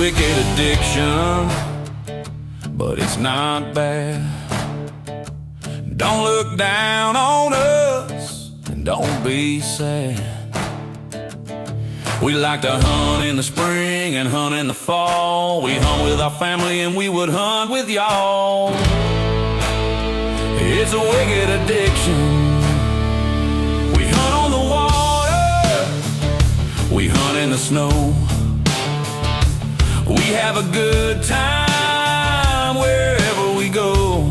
wicked addiction, but it's not bad. Don't look down on us, and don't be sad. We like to hunt in the spring and hunt in the fall. We hunt with our family and we would hunt with y'all. It's a wicked addiction. We hunt on the water, we hunt in the snow. We have a good time wherever we go.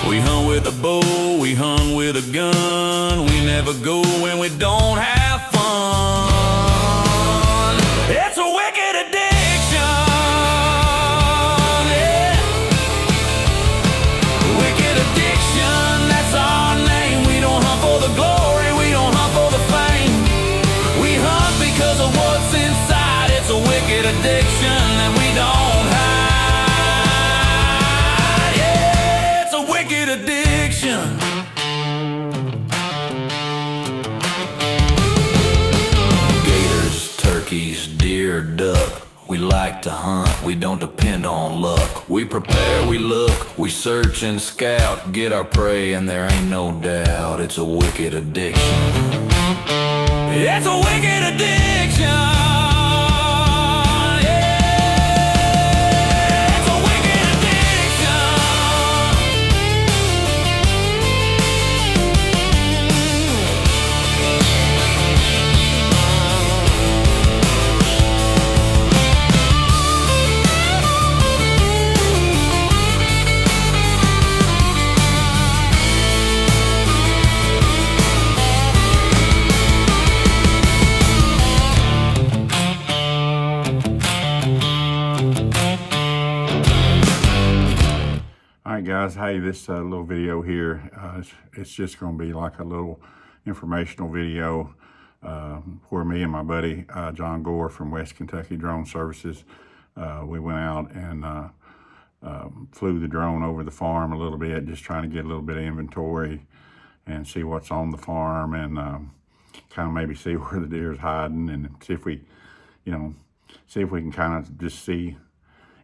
We hunt with a bow, we hunt with a gun. We never go when we don't have fun. It's a wicked addiction, yeah. Wicked addiction, that's our name. We don't hunt for the glory, we don't hunt for the fame. We hunt because of what's inside. It's a wicked addiction that we don't hide. Yeah, it's a wicked addiction. Turkeys, deer, duck. We like to hunt, we don't depend on luck. We prepare, we look, we search and scout. Get our prey and there ain't no doubt. It's a wicked addiction. It's a wicked addiction. Alright guys, hey, this little video here, it's just going to be like a little informational video where me and my buddy John Gore from West Kentucky Drone Services, we went out and flew the drone over the farm a little bit, just trying to get a little bit of inventory and see what's on the farm, and kind of maybe see where the deer's hiding, and see if we, see if we can kind of just see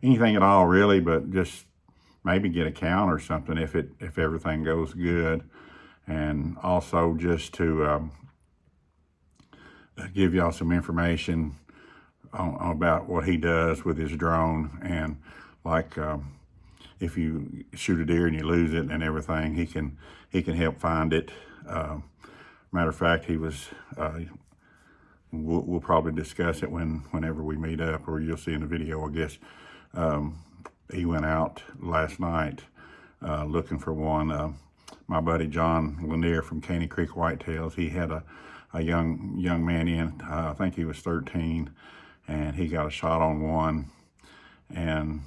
anything at all really, but just maybe get a count or something if everything goes good. And also just to give y'all some information about what he does with his drone, and like if you shoot a deer and you lose it and everything, he can help find it. Matter of fact, he was we'll probably discuss it whenever we meet up, or you'll see in the video, I guess. He went out last night looking for one. My buddy John Lanier from Caney Creek Whitetails, he had a young man in, I think he was 13, and he got a shot on one and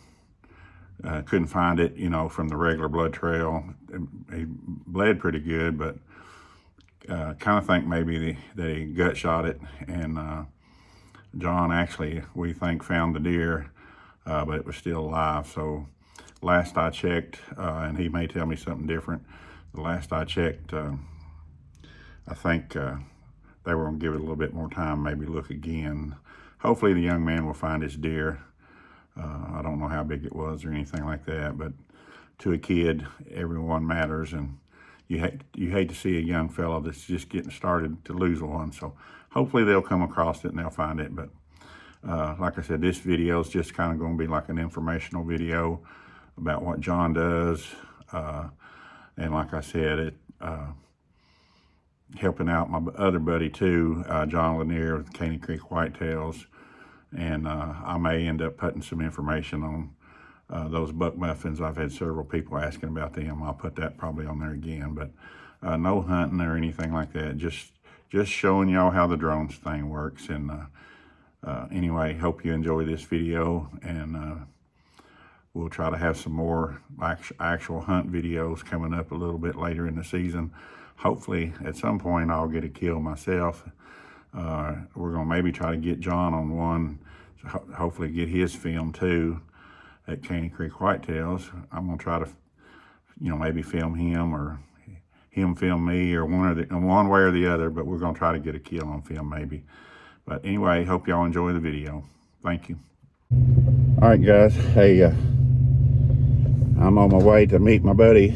couldn't find it, from the regular blood trail. He bled pretty good, but kind of think maybe that he gut shot it, and John actually, we think, found the deer, but it was still alive. So last I checked, and he may tell me something different, the last I checked, I think they were going to give it a little bit more time, maybe look again. Hopefully the young man will find his deer. I don't know how big it was or anything like that, but to a kid, everyone matters, and you hate to see a young fellow that's just getting started to lose one. So hopefully they'll come across it and they'll find it. But like I said, this video is just kind of going to be like an informational video about what John does. And like I said, it helping out my other buddy too, John Lanier with Caney Creek Whitetails. And I may end up putting some information on those buck muffins. I've had several people asking about them. I'll put that probably on there again, but no hunting or anything like that. Just showing y'all how the drones thing works. And anyway, hope you enjoy this video, and we'll try to have some more actual hunt videos coming up a little bit later in the season. Hopefully at some point I'll get a kill myself. We're gonna maybe try to get John on one, so hopefully get his film too at Caney Creek Whitetails. I'm gonna try to, maybe film him or him film me, or one way or the other, but we're gonna try to get a kill on film maybe. But anyway, hope y'all enjoy the video. Thank you. All right, guys. Hey, I'm on my way to meet my buddy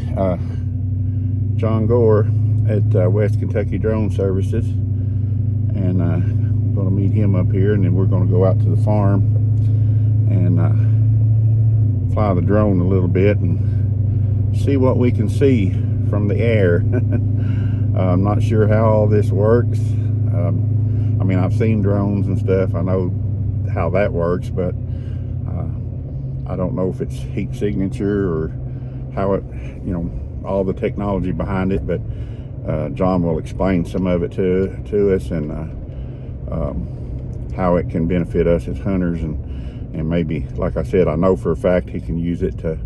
John Gore at West Kentucky Drone Services, and I'm going to meet him up here, and then we're going to go out to the farm and fly the drone a little bit and see what we can see from the air. I'm not sure how all this works. I mean, I've seen drones and stuff. I know how that works, but I don't know if it's heat signature or how it, all the technology behind it, but John will explain some of it to us, and how it can benefit us as hunters, and maybe, like I said, I know for a fact he can use it to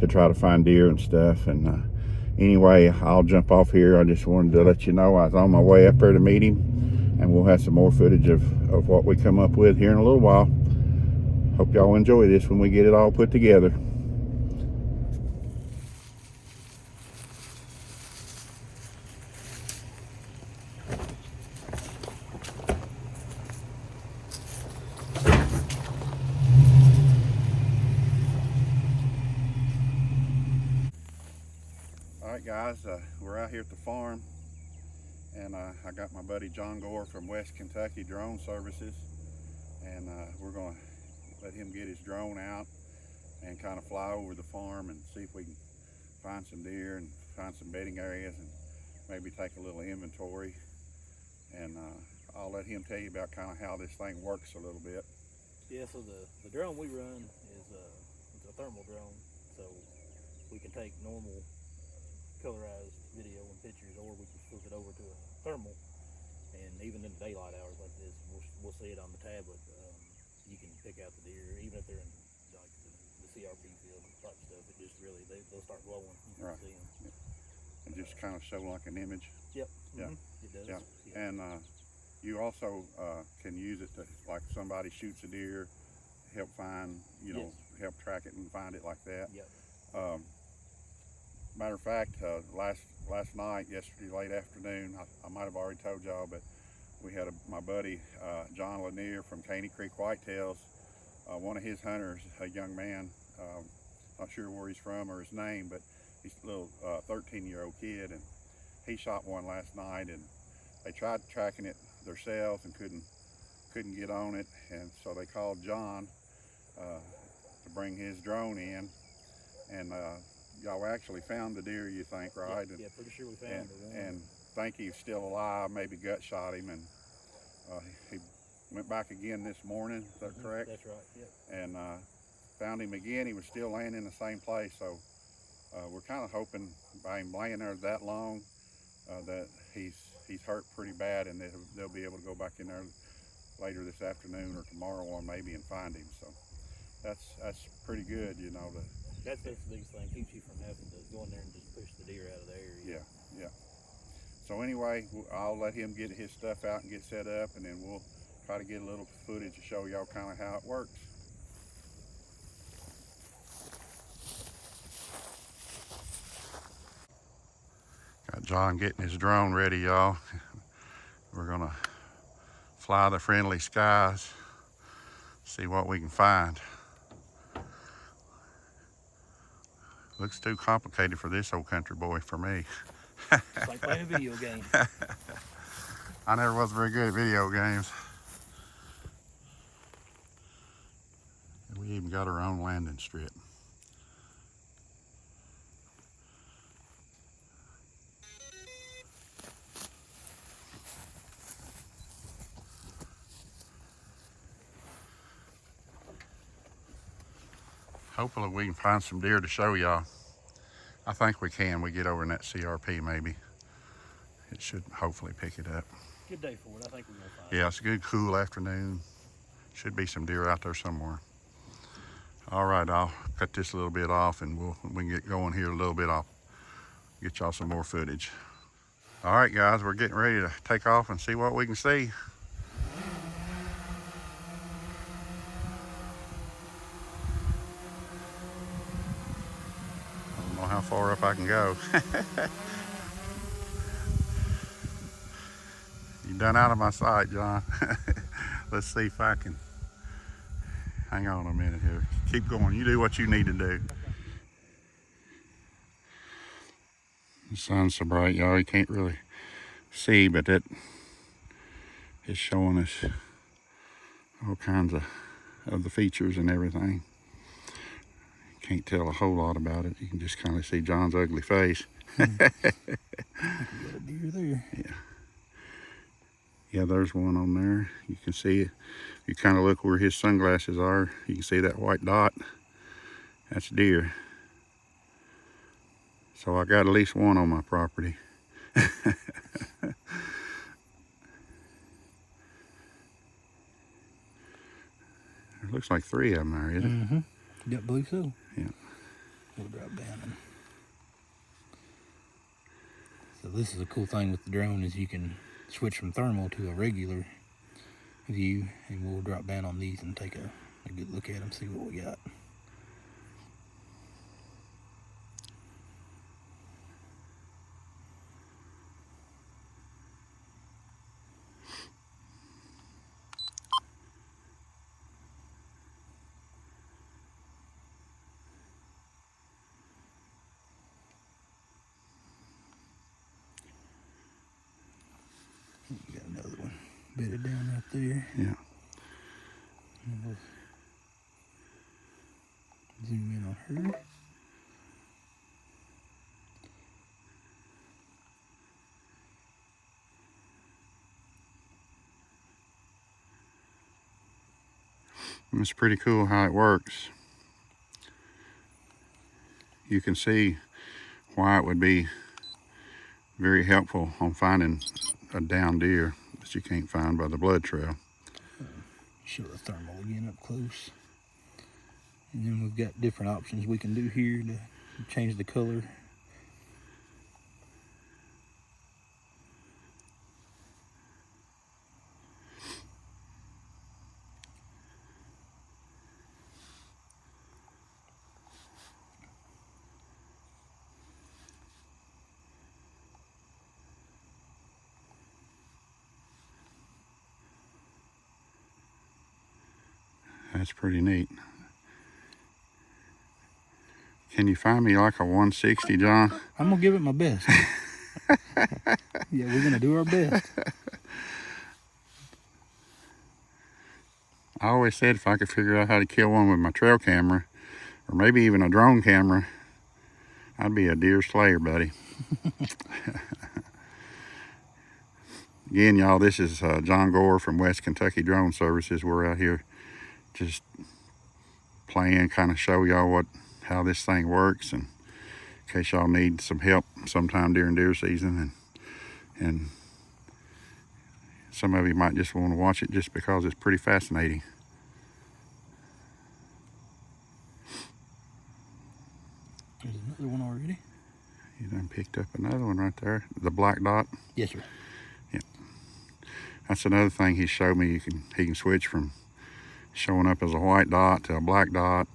try to find deer and stuff. And anyway, I'll jump off here. I just wanted to let you know I was on my way up there to meet him, and we'll have some more footage of what we come up with here in a little while. Hope y'all enjoy this when we get it all put together. All right, guys, we're out here at the farm, and I got my buddy John Gore from West Kentucky Drone Services, and we're going to let him get his drone out and kind of fly over the farm and see if we can find some deer and find some bedding areas and maybe take a little inventory. And I'll let him tell you about kind of how this thing works a little bit. Yeah, so the drone we run is it's a thermal drone, so we can take normal colorized video and pictures, or we can flip it over to a thermal, and even in daylight hours like this, we'll see it on the tablet. You can pick out the deer, even if they're in like the CRP field type stuff. It just really, they'll start glowing. You can Right. see them. Yeah. And just kind of show like an image. Yep. Yeah. It does. Yeah. And you also can use it to, like, somebody shoots a deer, help find, Yes. help track it and find it like that. Yep. Matter of fact, last night, yesterday late afternoon, I might have already told y'all, but we had my buddy John Lanier from Caney Creek Whitetails. One of his hunters, a young man, not sure where he's from or his name, but he's a little 13-year-old kid, and he shot one last night, and they tried tracking it themselves and couldn't get on it, and so they called John to bring his drone in, and y'all actually found the deer, you think, right? Yeah, pretty sure we found it. And think he's still alive, maybe gut shot him, and he went back again this morning, is that correct? That's right, yep. And found him again. He was still laying in the same place, so we're kind of hoping by him laying there that long that he's hurt pretty bad, and they'll be able to go back in there later this afternoon or tomorrow or maybe and find him. So that's pretty good, That's the biggest thing, keeps you from having to go in there and just push the deer out of the area. Yeah. So anyway, I'll let him get his stuff out and get set up, and then we'll try to get a little footage to show y'all kind of how it works. Got John getting his drone ready, y'all. We're gonna fly the friendly skies, see what we can find. Looks too complicated for this old country boy for me. It's like playing a video game. I never was very good at video games. And we even got our own landing strip. Hopefully we can find some deer to show y'all. I think we can. We get over in that CRP maybe. It should hopefully pick it up. Good day for it. I think we're going to find Yeah, it's a good cool afternoon. Should be some deer out there somewhere. All right, I'll cut this a little bit off, and we can get going here a little bit. I'll get y'all some more footage. All right, guys, we're getting ready to take off and see what we can see. I don't know how far up I can go. You done out of my sight, John. Let's see if I can Hang on a minute here. Keep going. You do what you need to do. The sun's so bright, y'all, you can't really see, but that is showing us all kinds of the features and everything. Can't tell a whole lot about it. You can just kind of see John's ugly face. You got a deer there. Yeah, there's one on there. You can see it. You kind of look where his sunglasses are. You can see that white dot. That's deer. So I got at least one on my property. It looks like 3 of them there, is it? Mm-hmm. Yeah, I believe so. Yeah. We'll drop down. So this is a cool thing with the drone is you can switch from thermal to a regular view, and we'll drop down on these and take a good look at them, see what we got. You got another one bedded down right there. Yeah. And we'll zoom in on her. And it's pretty cool how it works. You can see why it would be very helpful on finding a down deer that you can't find by the blood trail. Show the thermal again up close. And then we've got different options we can do here to change the color. That's pretty neat. Can you find me like a 160, John? I'm gonna give it my best. Yeah, we're gonna do our best. I always said if I could figure out how to kill one with my trail camera, or maybe even a drone camera, I'd be a deer slayer, buddy. Again, y'all, this is John Gore from West Kentucky Drone Services. We're out here just playing, kind of show y'all how this thing works, and in case y'all need some help sometime during deer season, and some of you might just want to watch it just because it's pretty fascinating. There's another one already. You done picked up another one right there, the black dot. Yes, sir. Yeah, that's another thing he showed me. He can switch from showing up as a white dot to a black dot.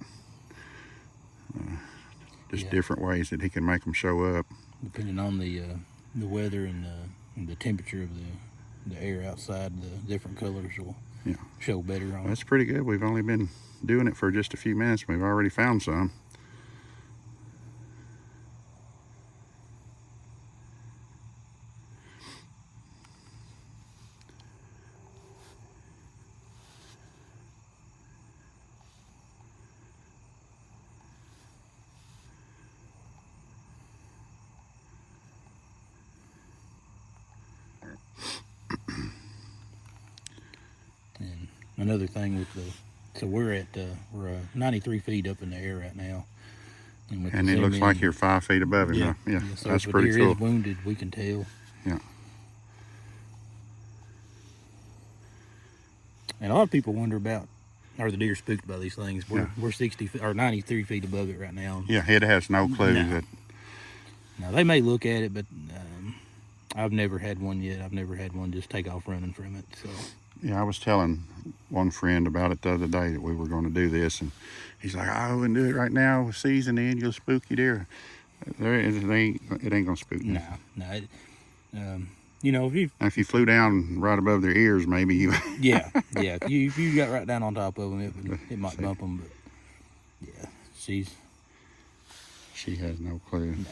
Just different ways that he can make them show up. Depending on the weather and the temperature of the air outside, the different colors will show better on. That's pretty good. We've only been doing it for just a few minutes. We've already found some. And another thing with so we're 93 feet up in the air right now. And it looks like you're 5 feet above him. Yeah, Yeah, so that's if pretty a deer cool. is wounded, we can tell. Yeah. And a lot of people wonder about, are the deer spooked by these things? We're 60 feet, or 93 feet above it right now. Yeah, it has no clue No. that. Now they may look at it, but I've never had one yet. I've never had one just take off running from it. So Yeah, I was telling one friend about it the other day that we were going to do this, and he's like, "I wouldn't do it right now. With season in, you'll spook your deer." It ain't gonna spook you. no. You know, If you flew down right above their ears, maybe you. yeah. If you got right down on top of them, it might bump them. But yeah, she has no clue. no.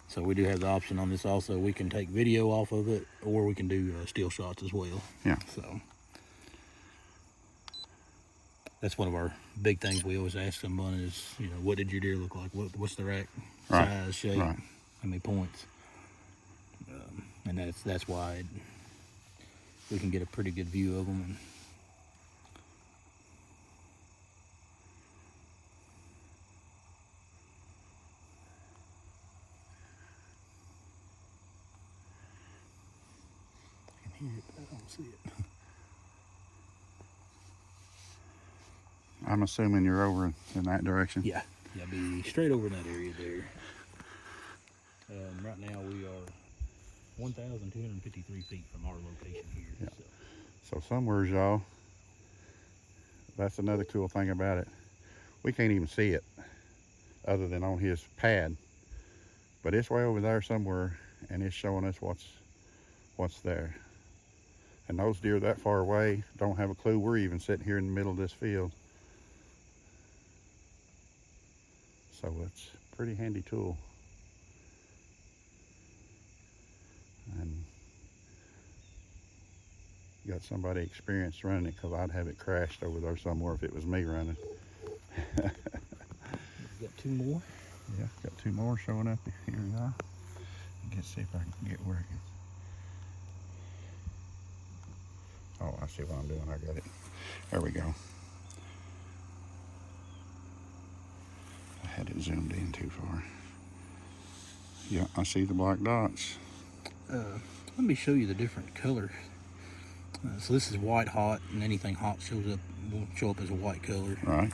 So we do have the option on this also. We can take video off of it, or we can do still shots as well. Yeah. So that's one of our big things we always ask someone is, you know, what did your deer look like? What's the rack size, shape, Right. how many points? And that's why we can get a pretty good view of them. And I can hear it, but I don't see it. I'm assuming you're over in that direction. Yeah, be straight over in that area there. Right now we are 1,253 feet from our location here. Yeah. So. So somewhere, y'all, that's another cool thing about it. We can't even see it other than on his pad, but it's way over there somewhere, and it's showing us what's there. And those deer that far away don't have a clue we're even sitting here in the middle of this field. So it's a pretty handy tool. And got somebody experienced running it, because I'd have it crashed over there somewhere if it was me running. Got two more. Yeah, got two more showing up here. Y'all. Let's see if I can get where I can. Oh, I see what I'm doing. I got it. There we go. I had it zoomed in too far. Yeah, I see the black dots. Let me show you the different colors. So this is white hot, and anything hot will show up as a white color. Right.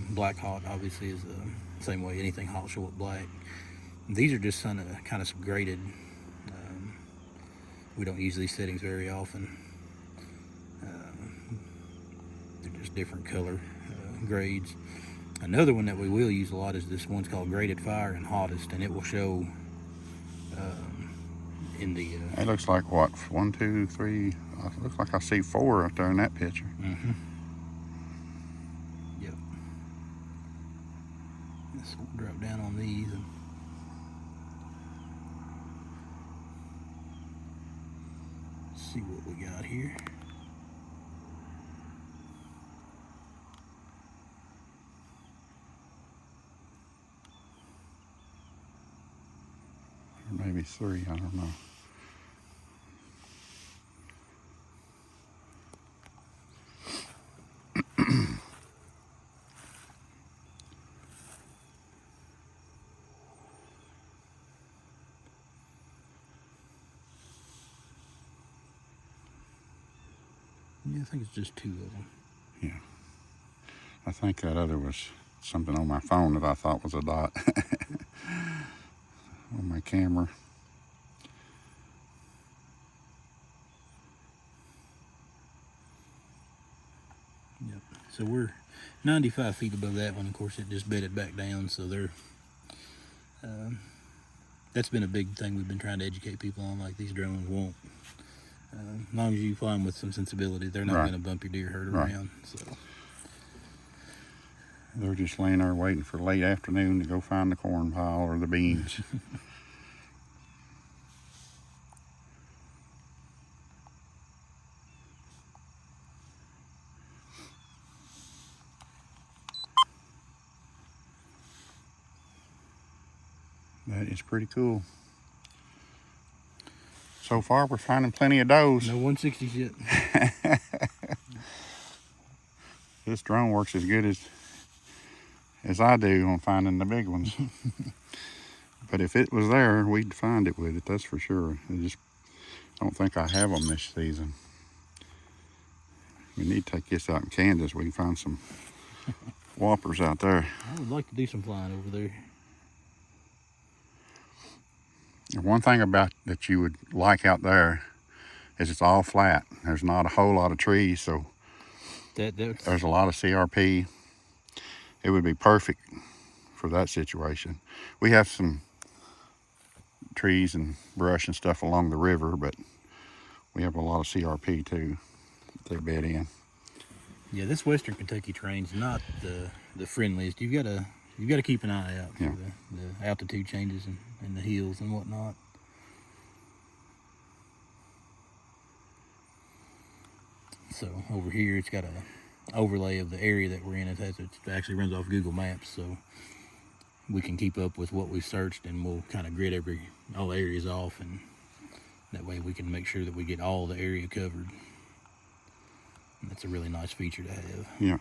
Black hot obviously is the same way. Anything hot will show up black. These are just kind of some graded. We don't use these settings very often. They're just different color grades. Another one that we will use a lot is this one's called graded fire and hottest, and it will show in the. It looks like what? 1, 2, 3. It looks like I see 4 up there in that picture. Mm-hmm. Yep. Let's drop down on these and see what we got here. Or maybe 3, I don't know. Yeah, I think it's just 2 of them. Yeah. I think that other was something on my phone that I thought was a dot on my camera. Yep. So we're 95 feet above that one. Of course, it just bedded back down, so they're. That's been a big thing we've been trying to educate people on. Like, these drones won't. As long as you fly them with some sensibility, they're not going to bump your deer herd around. So they're just laying there waiting for late afternoon to go find the corn pile or the beans. That is pretty cool. So far, we're finding plenty of does. no 160s yet. This drone works as good as I do on finding the big ones. But if it was there, we'd find it with it, that's for sure. I just don't think I have them this season. We need to take this out in Kansas. We can find some whoppers out there. I would like to do some flying over there. And one thing about that you would like out there is it's all flat. There's not a whole lot of trees, so That's there's a lot of CRP. it would be perfect for that situation. We have some trees and brush and stuff along the river, but we have a lot of CRP too that they bed in. Yeah, this Western Kentucky terrain's not the friendliest. You've got to keep an eye out for Yeah. the altitude changes and the hills and whatnot. So over here, it's got a overlay of the area that we're in. It actually runs off Google Maps, so we can keep up with what we've searched, and we'll kind of grid all areas off, and that way we can make sure that we get all the area covered. And that's a really nice feature to have. Yeah.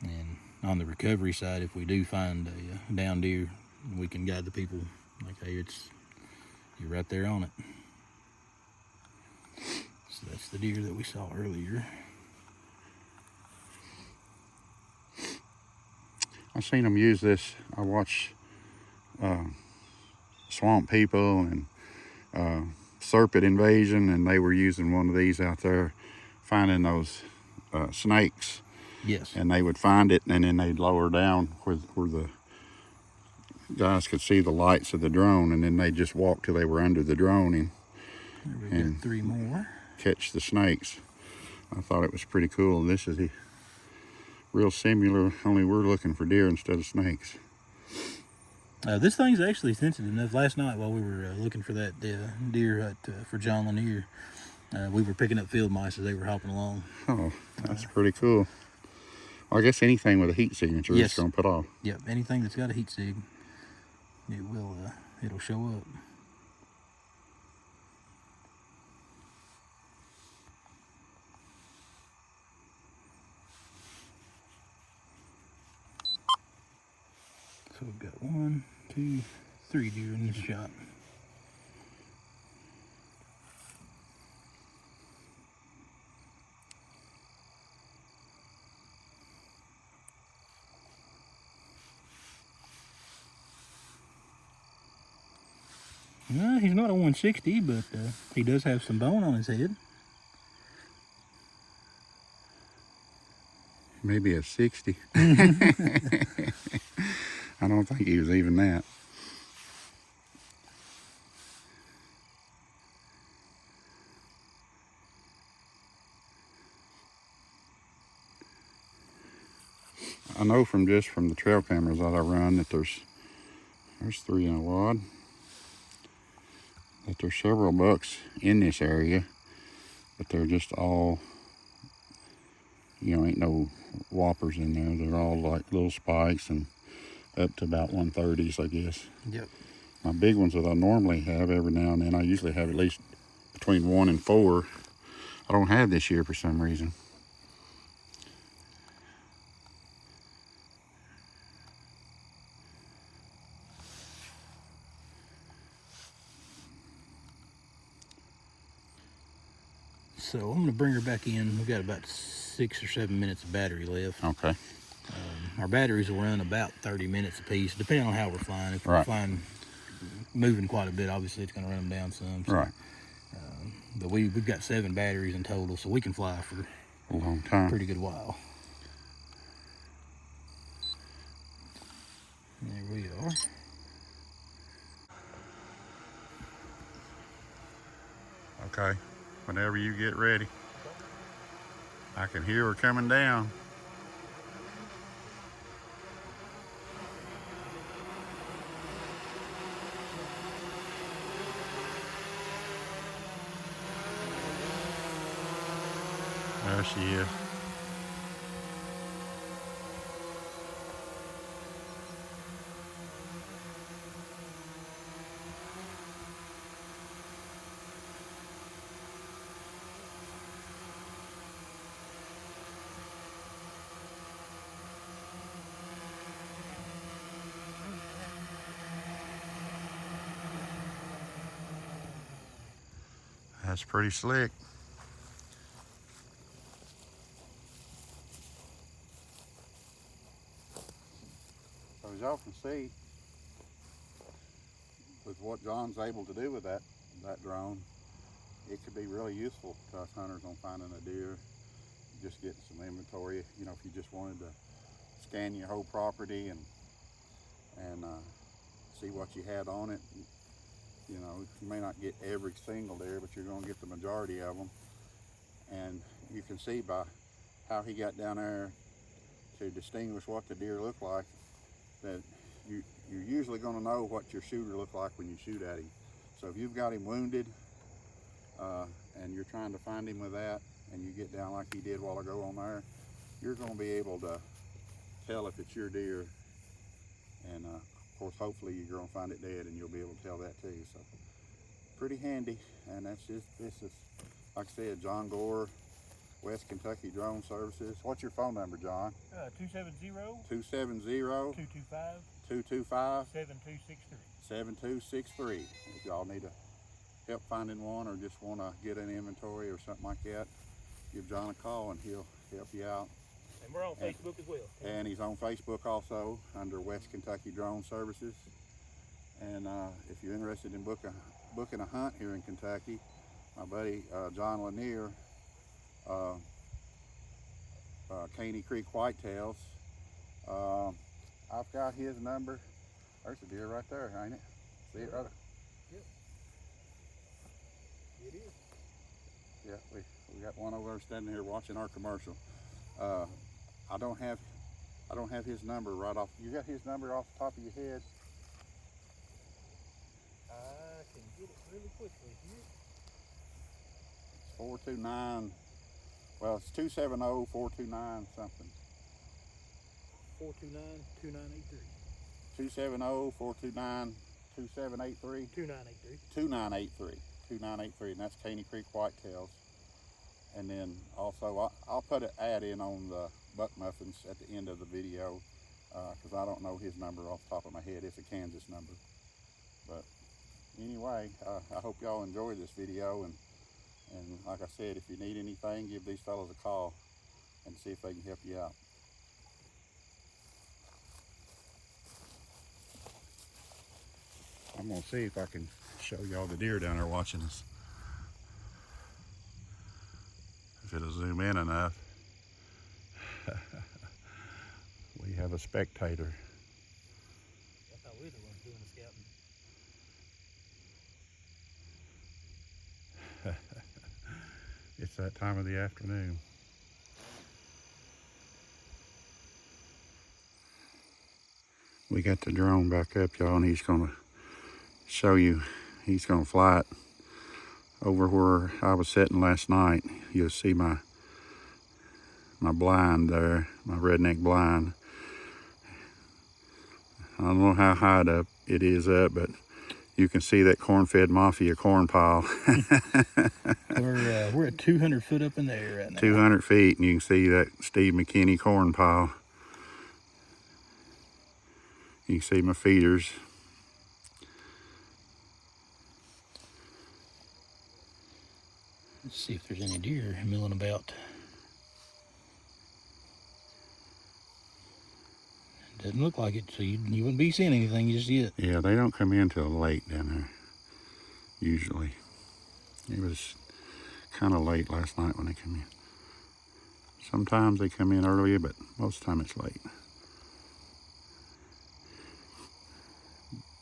And on the recovery side, if we do find a down deer, we can guide the people like, hey, you're right there on it. So that's the deer that we saw earlier. I've seen them use this. I watch Swamp People and Serpent Invasion, and they were using one of these out there, finding those snakes. Yes. And they would find it, and then they'd lower down where the guys could see the lights of the drone, and then they'd just walk till they were under the drone There we got 3 more. catch the snakes. I thought it was pretty cool. This is real similar, only we're looking for deer instead of snakes. This thing's actually sensitive enough. Last night while we were looking for that deer hut for John Lanier, we were picking up field mice as they were hopping along. Oh, that's pretty cool. Well, I guess anything with a heat signature is going to put off. Yep, anything that's got a heat sig, it'll show up. So we've got 1, 2, 3 deer in this shot. No, he's not a 160, but he does have some bone on his head. Maybe a 60. I don't think he was even that. I know from the trail cameras that I run that there's 3 in a wad. That there's several bucks in this area, but they're just all, ain't no whoppers in there. They're all like little spikes and up to about 130s, I guess. Yep. My big ones that I normally have every now and then, I usually have at least between 1 and 4. I don't have this year for some reason. So I'm going to bring her back in. We've got about 6 or 7 minutes of battery left. Okay. Our batteries will run about 30 minutes apiece, depending on how we're flying. If we're Right. flying, moving quite a bit, obviously it's going to run them down some. So, Right. But we've got 7 batteries in total, so we can fly for A long time. a pretty good while. There we are. Okay. Whenever you get ready. I can hear her coming down. There she is. That's pretty slick. So as y'all can see, with what John's able to do with that drone, it could be really useful to us hunters on finding a deer, just getting some inventory. If you just wanted to scan your whole property and see what you had on it. You know, you may not get every single deer, but you're going to get the majority of them. And you can see by how he got down there to distinguish what the deer look like that you're usually going to know what your shooter look like when you shoot at him. So if you've got him wounded and you're trying to find him with that, and you get down like he did a while ago on there, you're going to be able to tell if it's your deer. And of course, hopefully you're going to find it dead and you'll be able to tell that too. So pretty handy. And that's just, this is, like I said, John Gore, West Kentucky Drone Services. What's your phone number, John? 270-225-225-7263. 7263. If y'all need help finding one or just want to get an inventory or something like that, give John a call and he'll help you out. And we're on Facebook as well. And he's on Facebook also under West Kentucky Drone Services. And if you're interested in booking a hunt here in Kentucky, my buddy John Lanier, Caney Creek Whitetails, I've got his number. There's a deer right there, ain't it? See it right there? Yep. It is. Yeah, we got one over there standing here watching our commercial. I don't have his number right off. You got his number off the top of your head? I can get it really quickly here. 429. Well, it's 270-429 something. 429-2983. 270-429-2783. 2983. 2983, and that's Caney Creek Whitetails. And then also, I'll put an ad in on the buck muffins at the end of the video, because I don't know his number off the top of my head. It's a Kansas number. But anyway, I hope y'all enjoy this video, and like I said, if you need anything, give these fellas a call and see if they can help you out. I'm gonna see if I can show y'all the deer down there watching us. If it'll zoom in enough. We have a spectator. I thought we were the ones doing the scouting. It's that time of the afternoon. We got the drone back up, y'all, and he's gonna show you. He's gonna fly it over where I was sitting last night. You'll see my blind there, my redneck blind. I don't know how high up it is up, but you can see that corn-fed mafia corn pile. We're at 200 foot up in the air right now. 200 feet, and you can see that Steve McKinney corn pile. You can see my feeders. Let's see if there's any deer milling about. Doesn't look like it, so you wouldn't be seeing anything just yet. Yeah, they don't come in till late down there, usually. It was kind of late last night when they come in. Sometimes they come in earlier, but most of the time it's late.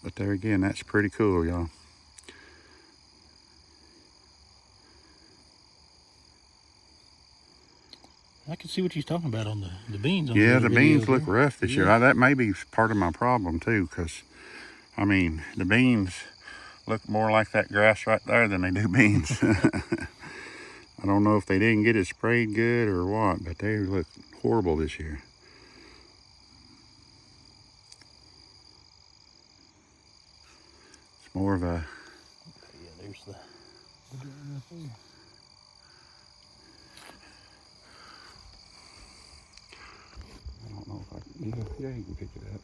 But there again, that's pretty cool, y'all. I can see what you're talking about on the beans. On Yeah, the beans look there. rough this year. That may be part of my problem too, because, I mean, the beans look more like that grass right there than they do beans. I don't know if they didn't get it sprayed good or what, but they look horrible this year. It's more of a... Yeah, there's the deer right there. I don't know if I can... Yeah, you can pick it up.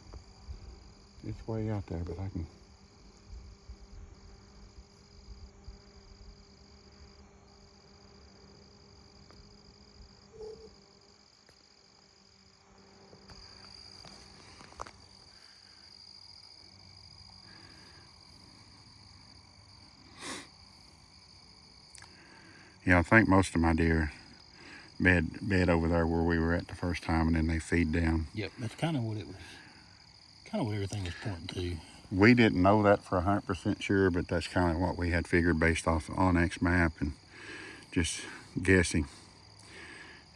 It's way out there, but I can... Yeah, I think most of my deer bed over there where we were at the first time, and then they feed down. Yep, that's kind of what it was. Kind of what everything was pointing to. We didn't know that for 100% sure, but that's kind of what we had figured based off the Onyx map and just guessing.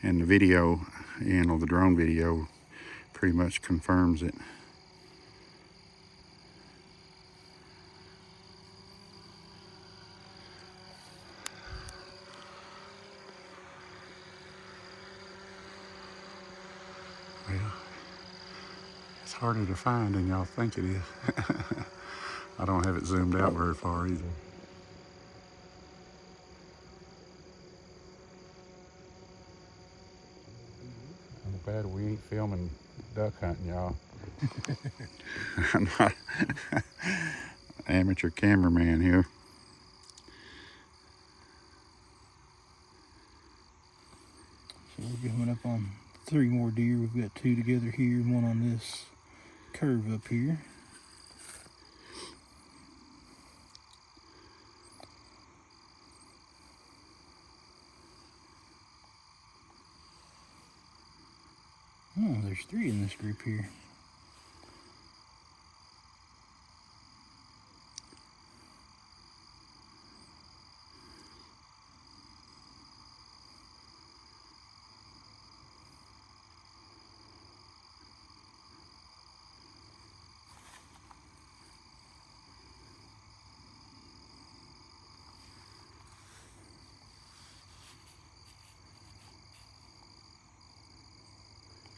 And the video, the drone video pretty much confirms it. Well, it's harder to find than y'all think it is. I don't have it zoomed out very far either. I'm glad we ain't filming duck hunting, y'all. I'm not amateur cameraman here. So we're coming up on 3 more deer. We've got 2 together here, 1 on this curve up here. Oh, there's 3 in this group here.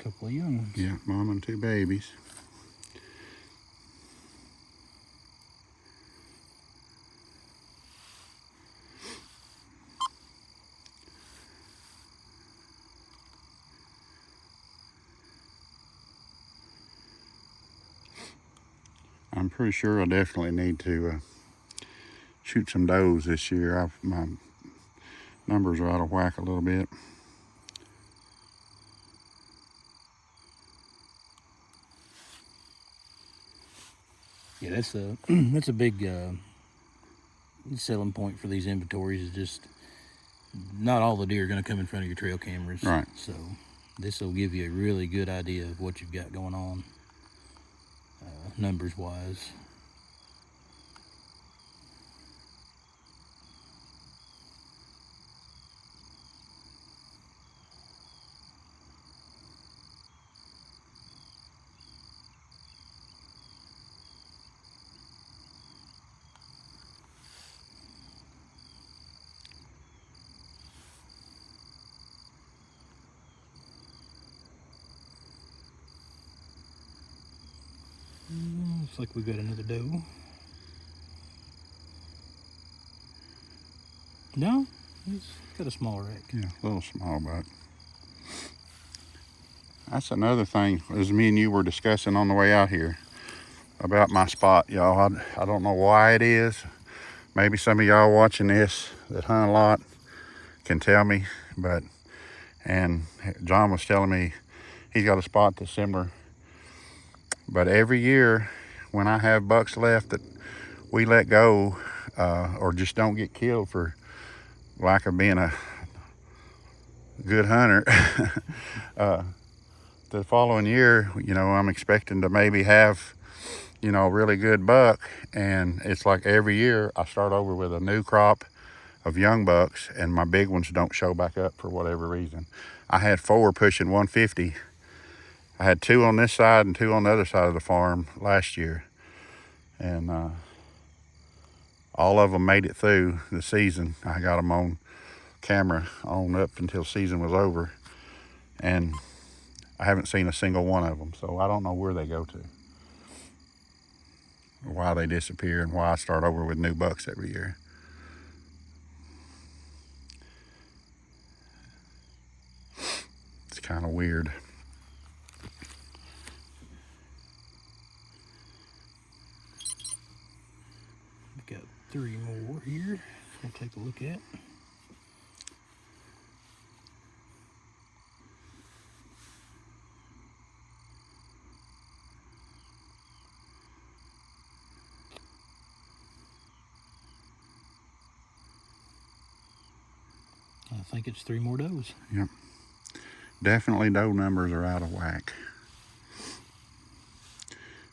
Couple of young ones. Yeah, mom and 2 babies. I'm pretty sure I definitely need to shoot some does this year. My numbers are out of whack a little bit. Yeah, that's a that's a big selling point for these inventories. Is just not all the deer are going to come in front of your trail cameras. Right. So this will give you a really good idea of what you've got going on, numbers wise. Looks like we got another doe. No, he's got a small rack. Yeah, a little small buck. That's another thing, as me and you were discussing on the way out here, about my spot, y'all. I don't know why it is. Maybe some of y'all watching this that hunt a lot can tell me, and John was telling me he's got a spot that's similar. But every year when I have bucks left that we let go or just don't get killed for lack of being a good hunter, the following year, I'm expecting to maybe have, a really good buck. And it's like every year I start over with a new crop of young bucks, and my big ones don't show back up for whatever reason. I had 4 pushing 150. I had 2 on this side and 2 on the other side of the farm last year. And all of them made it through the season. I got them on camera on up until season was over. And I haven't seen a single one of them. So I don't know where they go to, why they disappear, and why I start over with new bucks every year. It's kind of weird. We've got 3 more here. We'll take a look at. I think it's 3 more does. Yep. Definitely doe numbers are out of whack.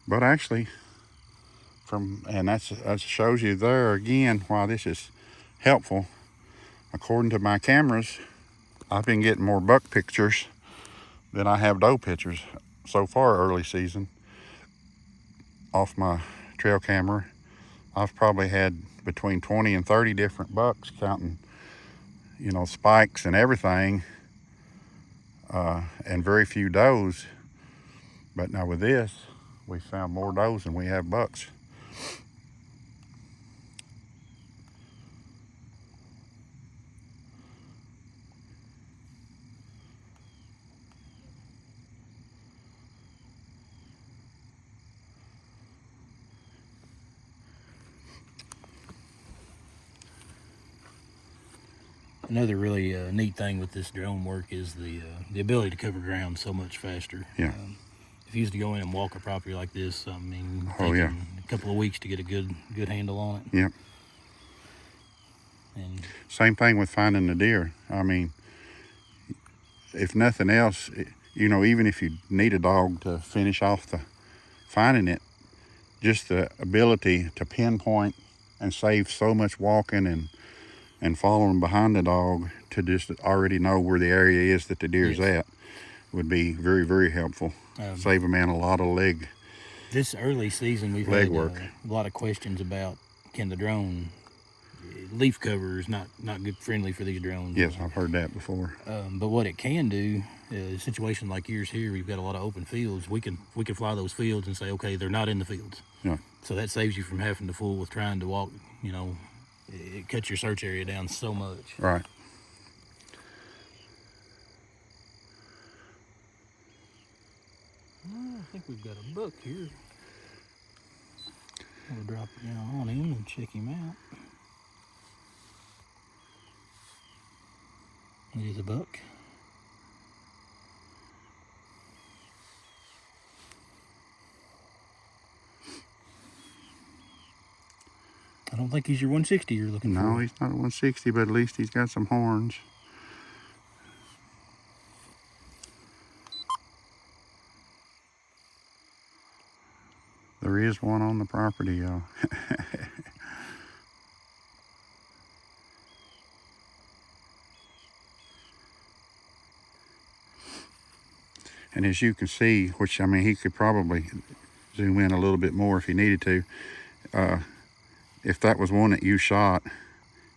But actually, and that shows you there again why this is helpful. According to my cameras, I've been getting more buck pictures than I have doe pictures so far early season off my trail camera. I've probably had between 20 and 30 different bucks, counting, you know, spikes and everything, and very few does. But now with this, we found more does than we have bucks. Another really neat thing with this drone work is the ability to cover ground so much faster. Yeah. If you used to go in and walk a property like this, I mean, Oh, yeah. a couple of weeks to get a good handle on it. Yep. And Same thing with finding the deer. I mean, if nothing else, you know, even if you need a dog to finish off the finding it, just the ability to pinpoint and save so much walking and following behind the dog to just already know where the area is that the deer's Yes. at would be very, very helpful. Save a man a lot of leg. This early season, we've Leg had work. A lot of questions about, can the drone, leaf cover is not good, friendly for these drones. Yes, I've heard that before. But what it can do, a situation like yours here, we've got a lot of open fields. We can fly those fields and say, okay, they're not in the fields. Yeah. So that saves you from having to fool with trying to walk. You know, it cuts your search area down so much. Right. Well, I think we've got a buck here. We'll drop it down on him and check him out. It is a buck. I don't think he's your 160 you're looking for. No, he's not a 160, but at least he's got some horns. There is one on the property, y'all. And as you can see, which, I mean, he could probably zoom in a little bit more if he needed to. If that was one that you shot,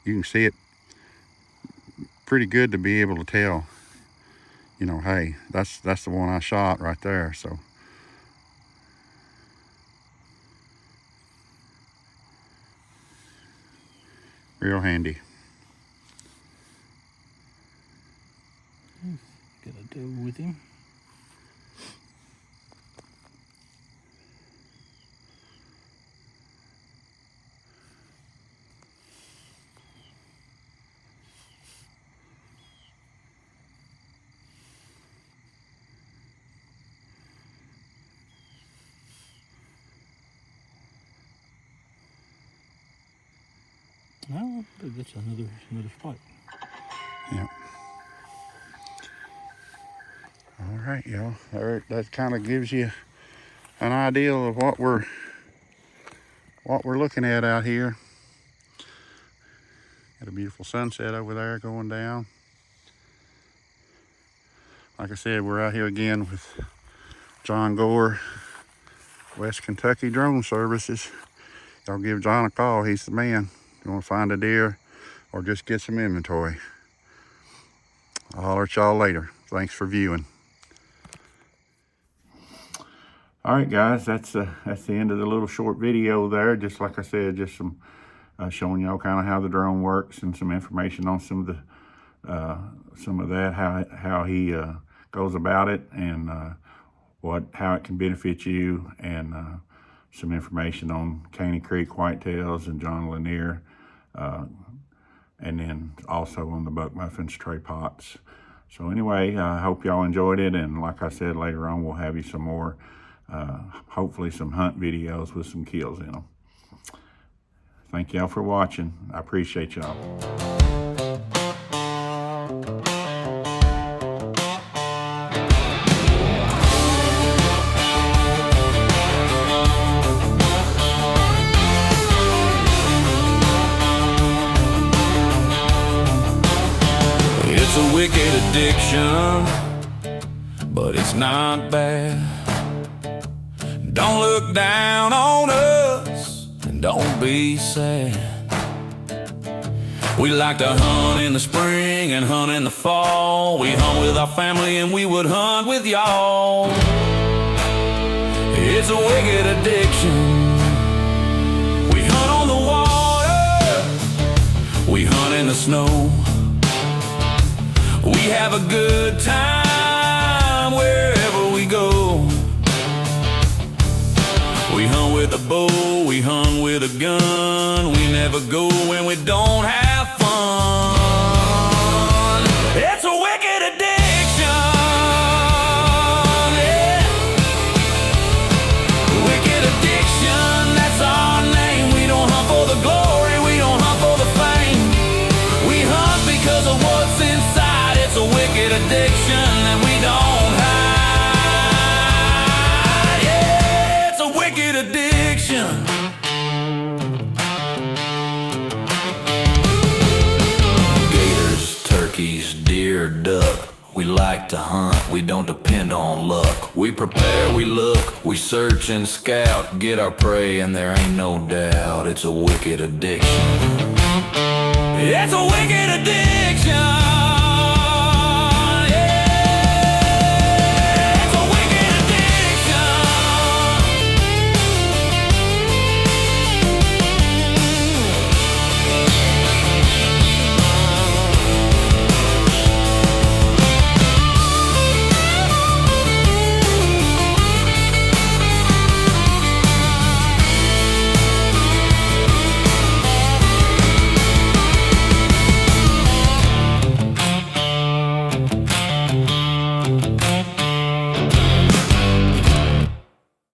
you can see it pretty good to be able to tell, you know, hey, that's the one I shot right there. So real handy. Got a doe with him. No, that's another spot. Yeah. All right, y'all. That kind of gives you an idea of what we're looking at out here. Got a beautiful sunset over there going down. Like I said, we're out here again with John Gore, West Kentucky Drone Services. Y'all give John a call. He's the man. You want to find a deer or just get some inventory. I'll holler at y'all later. Thanks for viewing. All right, guys, that's the end of the little short video there. Just like I said, just some showing y'all kind of how the drone works and some information on some of that, how he goes about it, and how it can benefit you, and some information on Caney Creek whitetails and John Lanier, and then also on the Buck Muffins tray pots. So anyway, I hope y'all enjoyed it, and like I said, later on we'll have you some more, hopefully some hunt videos with some kills in them. Thank y'all for watching. I appreciate y'all. addiction, but it's not bad. Don't look down on us, and don't be sad. We like to hunt in the spring and hunt in the fall. We hunt with our family and we would hunt with y'all. It's a wicked addiction. We hunt on the water, we hunt in the snow. We have a good time wherever we go. We hunt with a bow, we hunt with a gun. We never go when we don't have fun. It's a wicked addiction, yeah. Wicked addiction, that's our name. We don't hunt for the glory, we don't hunt for the fame. We hunt because of what's inside. It's a wicked addiction that we don't hide. Yeah, it's a wicked addiction. Gators, turkeys, deer, duck. We like to hunt, we don't depend on luck. We prepare, we look, we search and scout. Get our prey and there ain't no doubt. It's a wicked addiction. It's a wicked addiction.